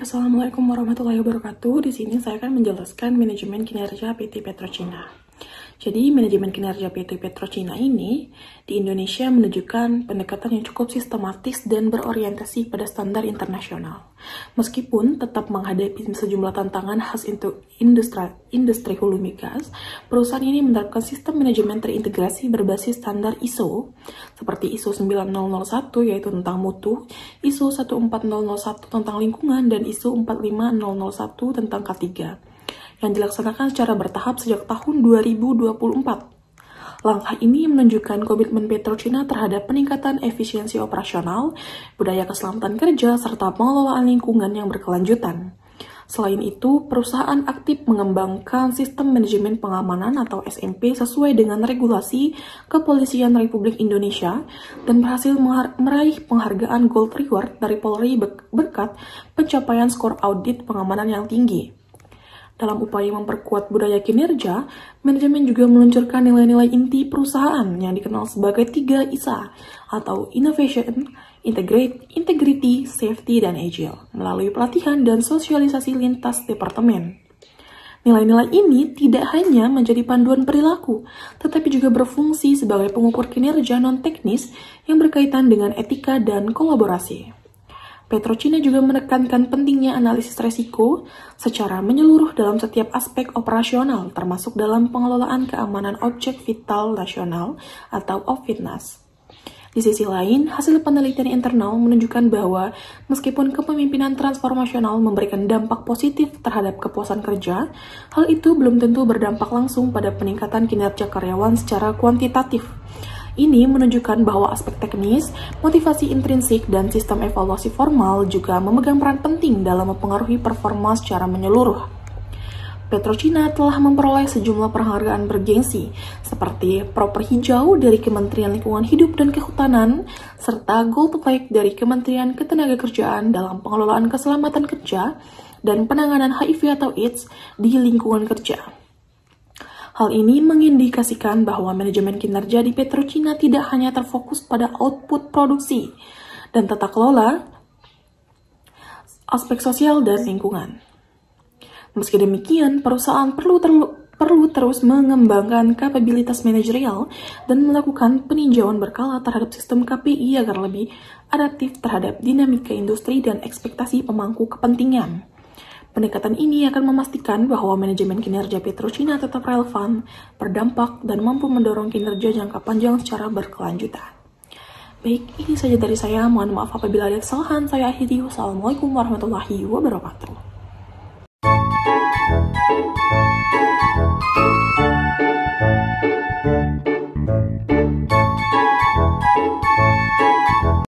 Assalamualaikum warahmatullahi wabarakatuh. Di sini saya akan menjelaskan manajemen kinerja PT PetroChina. Jadi, manajemen kinerja PT PetroChina ini di Indonesia menunjukkan pendekatan yang cukup sistematis dan berorientasi pada standar internasional. Meskipun tetap menghadapi sejumlah tantangan khas untuk industri hulu migas, perusahaan ini menerapkan sistem manajemen terintegrasi berbasis standar ISO, seperti ISO 9001 yaitu tentang mutu, ISO 14001 tentang lingkungan, dan ISO 45001 tentang K3, yang dilaksanakan secara bertahap sejak tahun 2024. Langkah ini menunjukkan komitmen PetroChina terhadap peningkatan efisiensi operasional, budaya keselamatan kerja, serta pengelolaan lingkungan yang berkelanjutan. Selain itu, perusahaan aktif mengembangkan sistem manajemen pengamanan atau SMP sesuai dengan regulasi Kepolisian Republik Indonesia dan berhasil meraih penghargaan Gold Reward dari Polri berkat pencapaian skor audit pengamanan yang tinggi. Dalam upaya memperkuat budaya kinerja, manajemen juga meluncurkan nilai-nilai inti perusahaan yang dikenal sebagai 3 ISA atau Innovation, Integrity, Safety, dan Agile melalui pelatihan dan sosialisasi lintas departemen. Nilai-nilai ini tidak hanya menjadi panduan perilaku, tetapi juga berfungsi sebagai pengukur kinerja non-teknis yang berkaitan dengan etika dan kolaborasi. PetroChina juga menekankan pentingnya analisis resiko secara menyeluruh dalam setiap aspek operasional, termasuk dalam pengelolaan keamanan objek vital nasional atau OVVINNAS. Di sisi lain, hasil penelitian internal menunjukkan bahwa meskipun kepemimpinan transformasional memberikan dampak positif terhadap kepuasan kerja, hal itu belum tentu berdampak langsung pada peningkatan kinerja karyawan secara kuantitatif. Ini menunjukkan bahwa aspek teknis, motivasi intrinsik, dan sistem evaluasi formal juga memegang peran penting dalam mempengaruhi performa secara menyeluruh. PetroChina telah memperoleh sejumlah penghargaan bergengsi, seperti Proper Hijau dari Kementerian Lingkungan Hidup dan Kehutanan, serta Gold Flag dari Kementerian Ketenagakerjaan dalam pengelolaan keselamatan kerja dan penanganan HIV atau AIDS di lingkungan kerja. Hal ini mengindikasikan bahwa manajemen kinerja di PetroChina tidak hanya terfokus pada output produksi dan tata kelola, aspek sosial dan lingkungan. Meski demikian, perusahaan perlu terus mengembangkan kapabilitas manajerial dan melakukan peninjauan berkala terhadap sistem KPI agar lebih adaptif terhadap dinamika industri dan ekspektasi pemangku kepentingan. Pendekatan ini akan memastikan bahwa manajemen kinerja PetroChina tetap relevan, berdampak, dan mampu mendorong kinerja jangka panjang secara berkelanjutan. Baik, ini saja dari saya. Mohon maaf apabila ada kesalahan. Saya akhiri. Wassalamualaikum warahmatullahi wabarakatuh.